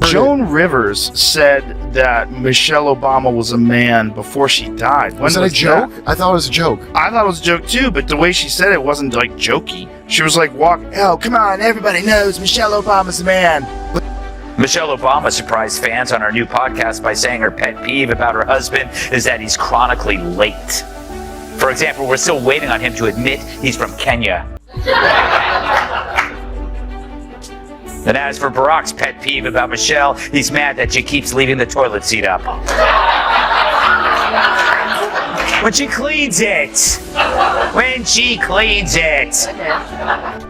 Joan Rivers said that Michelle Obama was a man before she died. Was it a joke? I thought it was a joke. I thought it was a joke too, but the way she said it wasn't like jokey. She was like, oh, come on, everybody knows Michelle Obama's a man. Michelle Obama surprised fans on her new podcast by saying her pet peeve about her husband is that he's chronically late. For example, we're still waiting on him to admit he's from Kenya. And as for Barack's pet peeve about Michelle, he's mad that she keeps leaving the toilet seat up. When she cleans it. When she cleans it.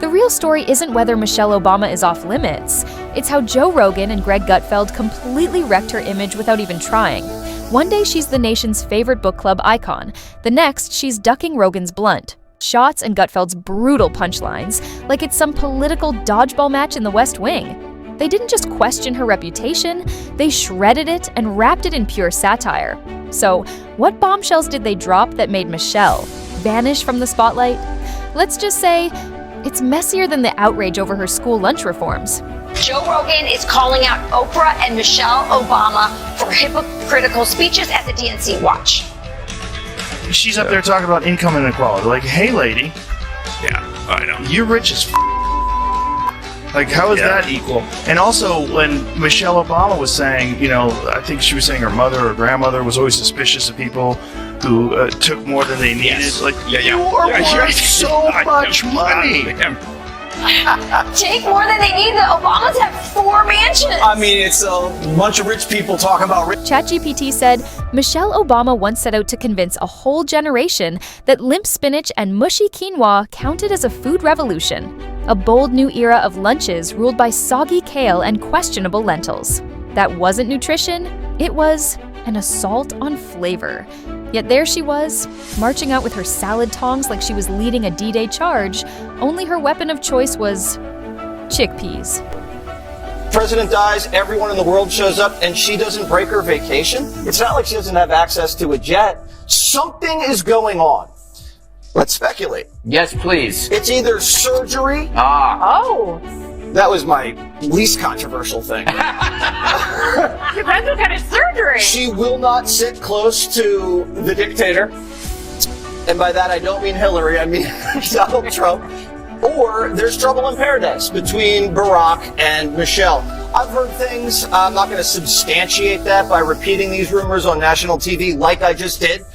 The real story isn't whether Michelle Obama is off limits. It's how Joe Rogan and Greg Gutfeld completely wrecked her image without even trying. One day she's the nation's favorite book club icon. The next, she's ducking Rogan's blunt shots and Gutfeld's brutal punchlines, like it's some political dodgeball match in the West Wing. They didn't just question her reputation, they shredded it and wrapped it in pure satire. So, what bombshells did they drop that made Michelle vanish from the spotlight? Let's just say, it's messier than the outrage over her school lunch reforms. Joe Rogan is calling out Oprah and Michelle Obama for hypocritical speeches at the DNC Watch. She's up there talking about income inequality. Like, hey, lady. Yeah, I know. You're rich as Like, how is that equal? And also, when Michelle Obama was saying, I think she was saying her mother or grandmother was always suspicious of people who took more than they needed. Yes. Like, you are worth so much money. Take more than they need. The Obamas have 4 mansions. I mean, it's a bunch of rich people talking about rich. ChatGPT said, Michelle Obama once set out to convince a whole generation that limp spinach and mushy quinoa counted as a food revolution. A bold new era of lunches ruled by soggy kale and questionable lentils. That wasn't nutrition, it was an assault on flavor. Yet there she was, marching out with her salad tongs like she was leading a D-Day charge, only her weapon of choice was chickpeas. President dies, everyone in the world shows up, and she doesn't break her vacation? It's not like she doesn't have access to a jet. Something is going on. Let's speculate. Yes, please. It's either surgery. Oh. That was my least controversial thing. Depends what kind of surgery. She will not sit close to the dictator. And by that I don't mean Hillary, I mean Donald Trump. Or there's trouble in paradise between Barack and Michelle. I've heard things, I'm not going to substantiate that by repeating these rumors on national TV like I just did.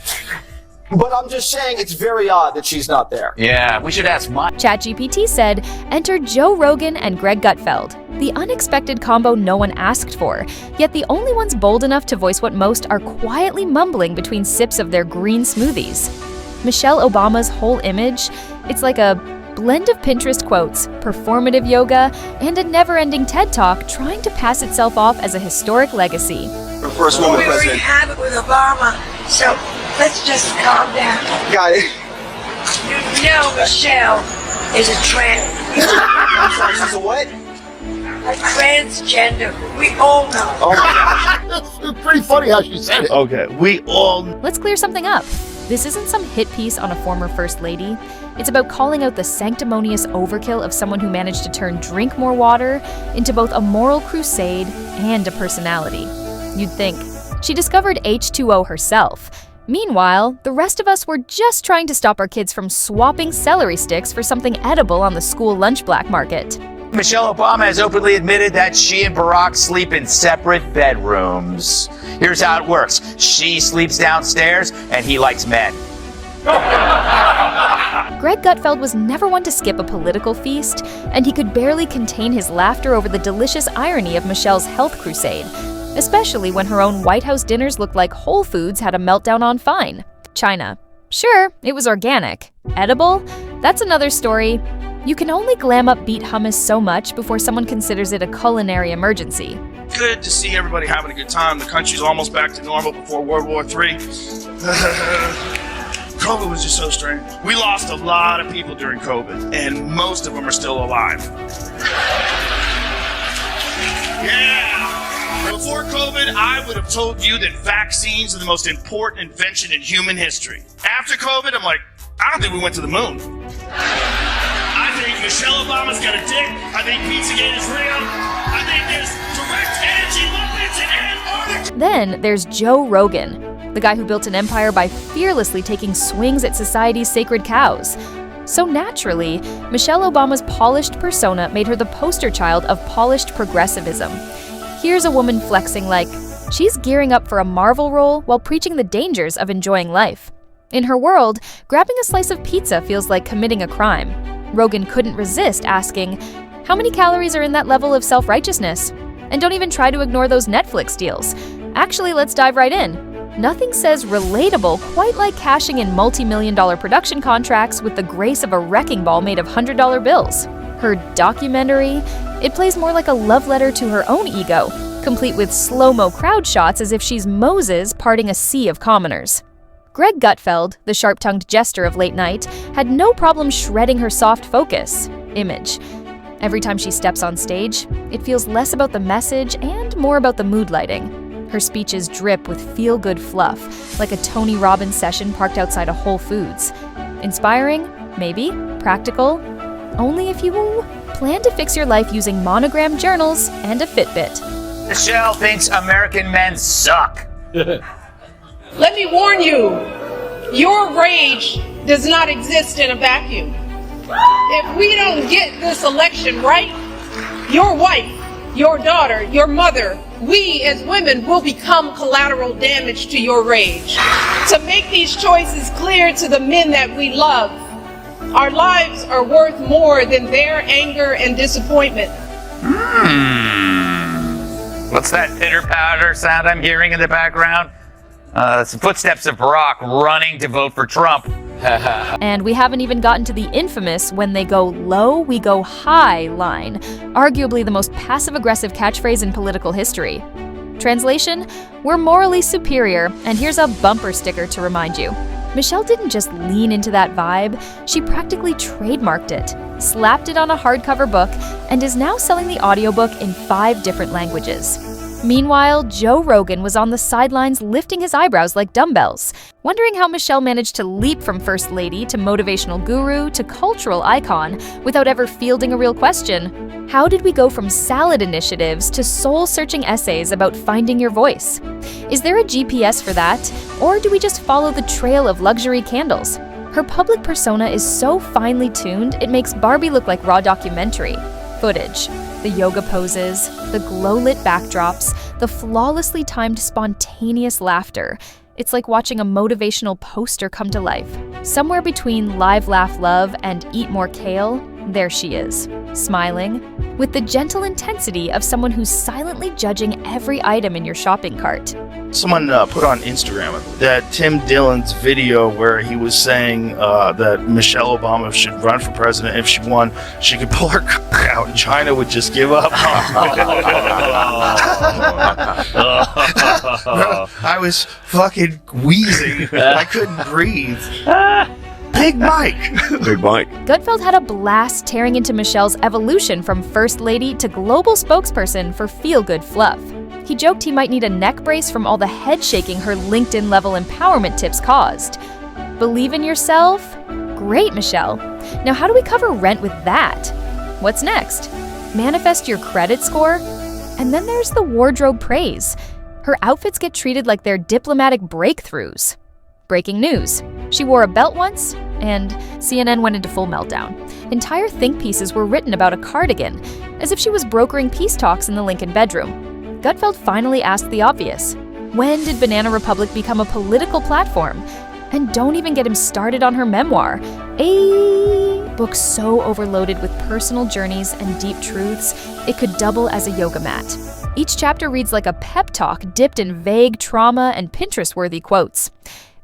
But I'm just saying it's very odd that she's not there. Yeah, we should ask Mike. ChatGPT said, enter Joe Rogan and Greg Gutfeld, the unexpected combo no one asked for, yet the only ones bold enough to voice what most are quietly mumbling between sips of their green smoothies. Michelle Obama's whole image, it's like a blend of Pinterest quotes, performative yoga, and a never-ending TED Talk trying to pass itself off as a historic legacy. First woman We already president. have it with Obama, so let's just calm down. Got it. You know Michelle is a I'm sorry, she's a what? transgender. We all know. Oh my gosh. It's pretty funny how she said it. Okay, we all... Let's clear something up. This isn't some hit piece on a former first lady. It's about calling out the sanctimonious overkill of someone who managed to turn drink more water into both a moral crusade and a personality. You'd think. She discovered H2O herself. Meanwhile, the rest of us were just trying to stop our kids from swapping celery sticks for something edible on the school lunch black market. Michelle Obama has openly admitted that she and Barack sleep in separate bedrooms. Here's how it works. She sleeps downstairs, and he likes men. Greg Gutfeld was never one to skip a political feast, and he could barely contain his laughter over the delicious irony of Michelle's health crusade, especially when her own White House dinners looked like Whole Foods had a meltdown on fine China. Sure, it was organic. Edible? That's another story. You can only glam up beet hummus so much before someone considers it a culinary emergency. Good to see everybody having a good time. The country's almost back to normal before World War III. COVID was just so strange. We lost a lot of people during COVID, and most of them are still alive. Yeah! Before COVID, I would have told you that vaccines are the most important invention in human history. After COVID, I'm like, I don't think we went to the moon. I think Michelle Obama's got a dick. I think Pizzagate is real. I think there's direct Then there's Joe Rogan, the guy who built an empire by fearlessly taking swings at society's sacred cows. So naturally, Michelle Obama's polished persona made her the poster child of polished progressivism. Here's a woman flexing like she's gearing up for a Marvel role while preaching the dangers of enjoying life. In her world, grabbing a slice of pizza feels like committing a crime. Rogan couldn't resist asking, how many calories are in that level of self-righteousness? And don't even try to ignore those Netflix deals. Actually, let's dive right in. Nothing says relatable quite like cashing in multi-million-dollar production contracts with the grace of a wrecking ball made of $100 bills. Her documentary, it plays more like a love letter to her own ego, complete with slow-mo crowd shots as if she's Moses parting a sea of commoners. Greg Gutfeld, the sharp-tongued jester of late night, had no problem shredding her soft focus image. Every time she steps on stage, it feels less about the message and more about the mood lighting. Her speeches drip with feel-good fluff, like a Tony Robbins session parked outside a Whole Foods. Inspiring? Maybe. Practical? Only if you plan to fix your life using monogram journals and a Fitbit. Michelle thinks American men suck. Let me warn you, your rage does not exist in a vacuum. If we don't get this election right, your wife, your daughter, your mother, we as women will become collateral damage to your rage. To make these choices clear to the men that we love, our lives are worth more than their anger and disappointment. What's that pitter-patter sound I'm hearing in the background? It's the footsteps of Barack running to vote for Trump. And we haven't even gotten to the infamous when they go low, we go high line, arguably the most passive-aggressive catchphrase in political history. Translation, we're morally superior, and here's a bumper sticker to remind you. Michelle didn't just lean into that vibe, she practically trademarked it, slapped it on a hardcover book, and is now selling the audiobook in 5 different languages. Meanwhile, Joe Rogan was on the sidelines lifting his eyebrows like dumbbells, wondering how Michelle managed to leap from First Lady to motivational guru to cultural icon without ever fielding a real question. How did we go from salad initiatives to soul-searching essays about finding your voice? Is there a GPS for that, or do we just follow the trail of luxury candles? Her public persona is so finely tuned, it makes Barbie look like raw documentary footage. The yoga poses, the glow-lit backdrops, the flawlessly timed spontaneous laughter. It's like watching a motivational poster come to life. Somewhere between Live, Laugh, Love and Eat More Kale, there she is, smiling, with the gentle intensity of someone who's silently judging every item in your shopping cart. Someone put on Instagram that Tim Dillon's video where he was saying that Michelle Obama should run for president. If she won, she could pull her cock out and China would just give up. I was fucking wheezing. I couldn't breathe. Big Mike. Big Mike. Gutfeld had a blast tearing into Michelle's evolution from First Lady to global spokesperson for feel-good fluff. He joked he might need a neck brace from all the head shaking her LinkedIn-level empowerment tips caused. Believe in yourself? Great, Michelle. Now how do we cover rent with that? What's next? Manifest your credit score? And then there's the wardrobe praise. Her outfits get treated like they're diplomatic breakthroughs. Breaking news. She wore a belt once, and CNN went into full meltdown. Entire think pieces were written about a cardigan, as if she was brokering peace talks in the Lincoln bedroom. Gutfeld finally asked the obvious. When did Banana Republic become a political platform? And don't even get him started on her memoir, a book so overloaded with personal journeys and deep truths, it could double as a yoga mat. Each chapter reads like a pep talk dipped in vague trauma and Pinterest-worthy quotes.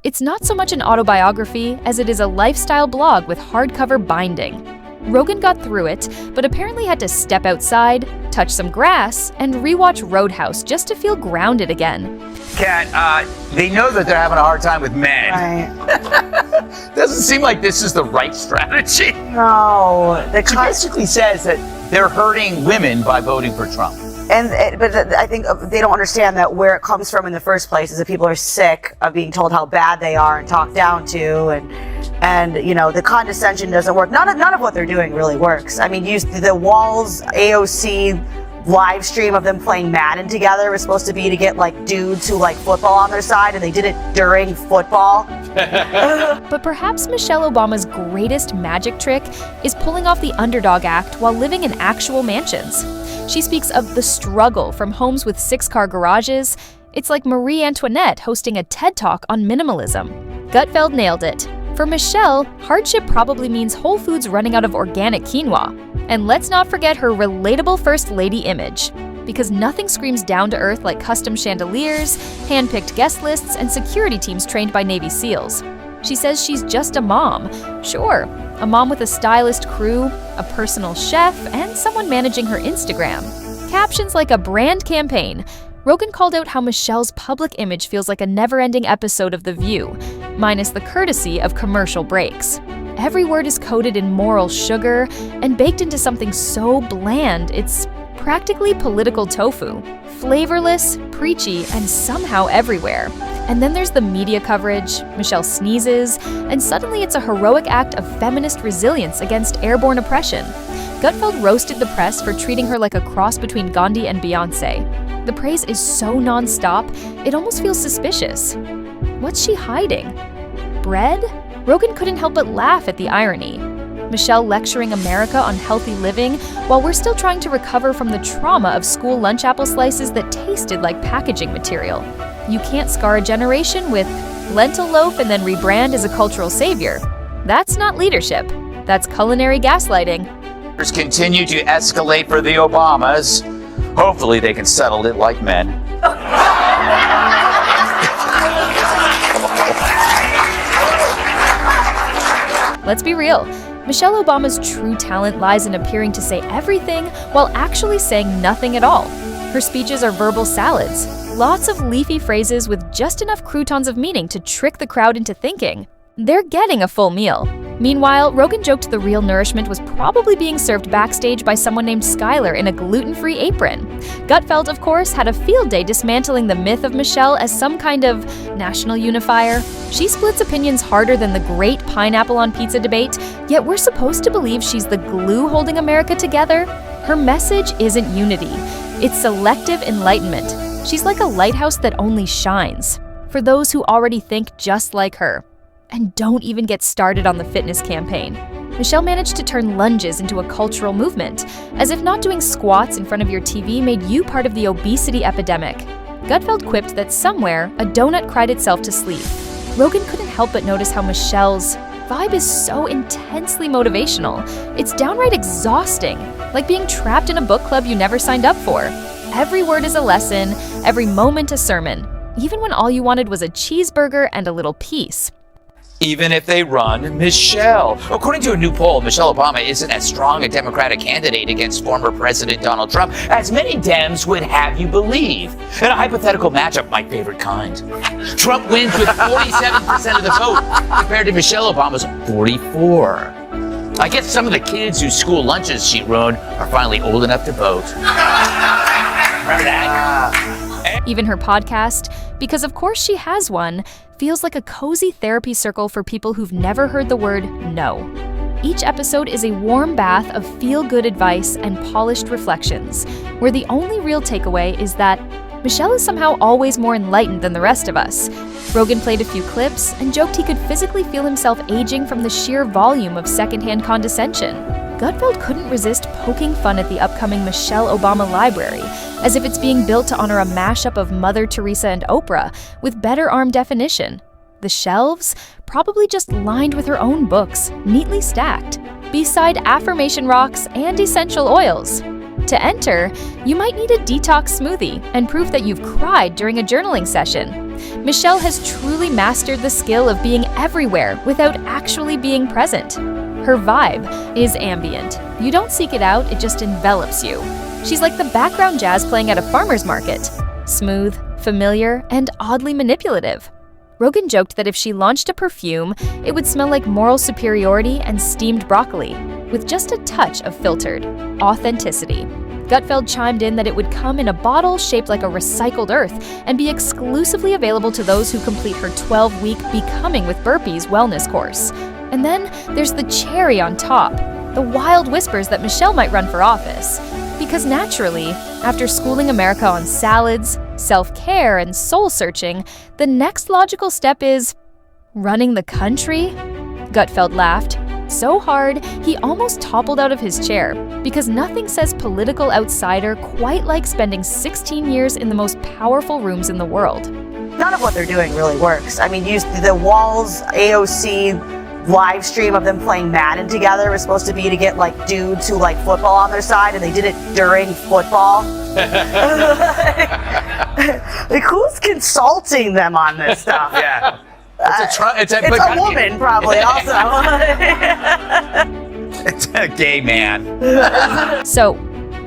It's not so much an autobiography as it is a lifestyle blog with hardcover binding. Rogan got through it, but apparently had to step outside, touch some grass, and rewatch Roadhouse just to feel grounded again. Kat, they know that they're having a hard time with men. Right. Doesn't seem like this is the right strategy. No. She basically says that they're hurting women by voting for Trump. But I think they don't understand that where it comes from in the first place is that people are sick of being told how bad they are and talked down to, and you know, the condescension doesn't work. None of what they're doing really works. I mean, the Walls AOC live stream of them playing Madden together was supposed to be to get like dudes who like football on their side, and they did it during football. But perhaps Michelle Obama's greatest magic trick is pulling off the underdog act while living in actual mansions. She speaks of the struggle from homes with 6-car garages. It's like Marie Antoinette hosting a TED Talk on minimalism. Gutfeld nailed it. For Michelle, hardship probably means Whole Foods running out of organic quinoa. And let's not forget her relatable First Lady image. Because nothing screams down to earth like custom chandeliers, hand-picked guest lists, and security teams trained by Navy SEALs. She says she's just a mom. Sure, a mom with a stylist crew, a personal chef, and someone managing her Instagram. Captions like a brand campaign. Rogan called out how Michelle's public image feels like a never-ending episode of The View, minus the courtesy of commercial breaks. Every word is coated in moral sugar and baked into something so bland it's practically political tofu, flavorless, preachy, and somehow everywhere. And then there's the media coverage. Michelle sneezes, and suddenly it's a heroic act of feminist resilience against airborne oppression. Gutfeld roasted the press for treating her like a cross between Gandhi and Beyoncé. The praise is so non-stop, it almost feels suspicious. What's she hiding? Bread? Rogan couldn't help but laugh at the irony. Michelle lecturing America on healthy living while we're still trying to recover from the trauma of school lunch apple slices that tasted like packaging material. You can't scar a generation with lentil loaf and then rebrand as a cultural savior. That's not leadership. That's culinary gaslighting. Continue to escalate for the Obamas. Hopefully they can settle it like men. Let's be real. Michelle Obama's true talent lies in appearing to say everything while actually saying nothing at all. Her speeches are verbal salads, lots of leafy phrases with just enough croutons of meaning to trick the crowd into thinking they're getting a full meal. Meanwhile, Rogan joked the real nourishment was probably being served backstage by someone named Skylar in a gluten-free apron. Gutfeld, of course, had a field day dismantling the myth of Michelle as some kind of national unifier. She splits opinions harder than the great pineapple on pizza debate, yet we're supposed to believe she's the glue holding America together. Her message isn't unity. It's selective enlightenment. She's like a lighthouse that only shines for those who already think just like her. And don't even get started on the fitness campaign. Michelle managed to turn lunges into a cultural movement, as if not doing squats in front of your TV made you part of the obesity epidemic. Gutfeld quipped that somewhere, a donut cried itself to sleep. Rogan couldn't help but notice how Michelle's vibe is so intensely motivational. It's downright exhausting, like being trapped in a book club you never signed up for. Every word is a lesson, every moment a sermon, even when all you wanted was a cheeseburger and a little peace. Even if they run Michelle. According to a new poll, Michelle Obama isn't as strong a Democratic candidate against former President Donald Trump as many Dems would have you believe. In a hypothetical matchup, my favorite kind. Trump wins with 47% of the vote compared to Michelle Obama's 44%. I guess some of the kids whose school lunches she ruined are finally old enough to vote. Remember that? Even her podcast, because of course she has one, feels like a cozy therapy circle for people who've never heard the word no. Each episode is a warm bath of feel-good advice and polished reflections, where the only real takeaway is that Michelle is somehow always more enlightened than the rest of us. Rogan played a few clips and joked he could physically feel himself aging from the sheer volume of secondhand condescension. Gutfeld couldn't resist poking fun at the upcoming Michelle Obama Library, as if it's being built to honor a mashup of Mother Teresa and Oprah, with better arm definition. The shelves, probably just lined with her own books, neatly stacked, beside affirmation rocks and essential oils. To enter, you might need a detox smoothie and proof that you've cried during a journaling session. Michelle has truly mastered the skill of being everywhere without actually being present. Her vibe is ambient. You don't seek it out, it just envelops you. She's like the background jazz playing at a farmer's market. Smooth, familiar, and oddly manipulative. Rogan joked that if she launched a perfume, it would smell like moral superiority and steamed broccoli, with just a touch of filtered authenticity. Gutfeld chimed in that it would come in a bottle shaped like a recycled earth and be exclusively available to those who complete her 12-week Becoming with Burpees wellness course. And then there's the cherry on top, the wild whispers that Michelle might run for office. Because naturally, after schooling America on salads, self-care, and soul-searching, the next logical step is running the country? Gutfeld laughed so hard he almost toppled out of his chair, because nothing says political outsider quite like spending 16 years in the most powerful rooms in the world. None of what they're doing really works. I mean, the Walls AOC live stream of them playing Madden together was supposed to be to get like dudes who like football on their side, and they did it during football. Like, who's consulting them on this stuff? Yeah. It's a woman, probably, also. It's a gay man. So,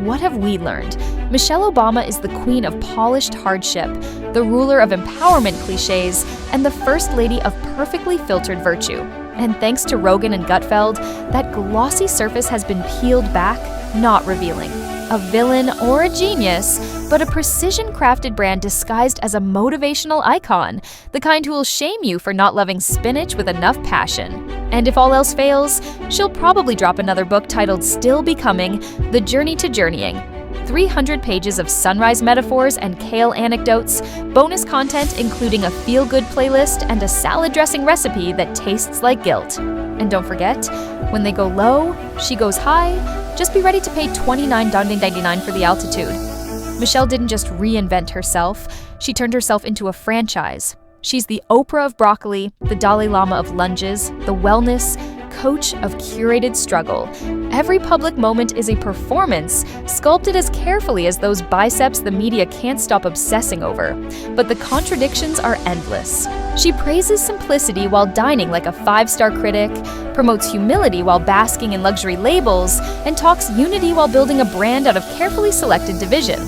what have we learned? Michelle Obama is the queen of polished hardship, the ruler of empowerment cliches, and the first lady of perfectly filtered virtue. And thanks to Rogan and Gutfeld, that glossy surface has been peeled back, not revealing a villain or a genius, but a precision-crafted brand disguised as a motivational icon, the kind who will shame you for not loving spinach with enough passion. And if all else fails, she'll probably drop another book titled Still Becoming: The Journey to Journeying. 300 pages of sunrise metaphors and kale anecdotes, bonus content including a feel-good playlist and a salad dressing recipe that tastes like guilt. And don't forget, when they go low, she goes high. Just be ready to pay $29.99 for the altitude. Michelle didn't just reinvent herself, she turned herself into a franchise. She's the Oprah of broccoli, the Dalai Lama of lunges, the wellness coach of curated struggle. Every public moment is a performance, sculpted as carefully as those biceps the media can't stop obsessing over. But the contradictions are endless. She praises simplicity while dining like a 5-star critic, promotes humility while basking in luxury labels, and talks unity while building a brand out of carefully selected division.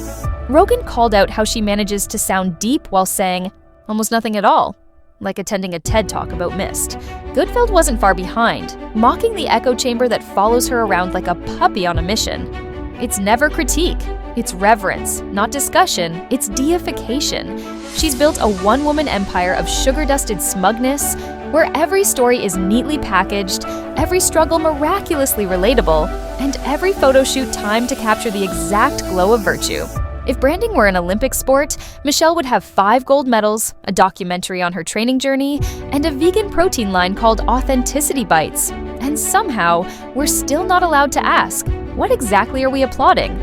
Rogan called out how she manages to sound deep while saying almost nothing at all, like attending a TED Talk about mist. Gutfeld wasn't far behind, mocking the echo chamber that follows her around like a puppy on a mission. It's never critique, it's reverence, not discussion, it's deification. She's built a one-woman empire of sugar-dusted smugness, where every story is neatly packaged, every struggle miraculously relatable, and every photo shoot timed to capture the exact glow of virtue. If branding were an Olympic sport, Michelle would have 5 gold medals, a documentary on her training journey, and a vegan protein line called Authenticity Bites. And somehow, we're still not allowed to ask, what exactly are we applauding?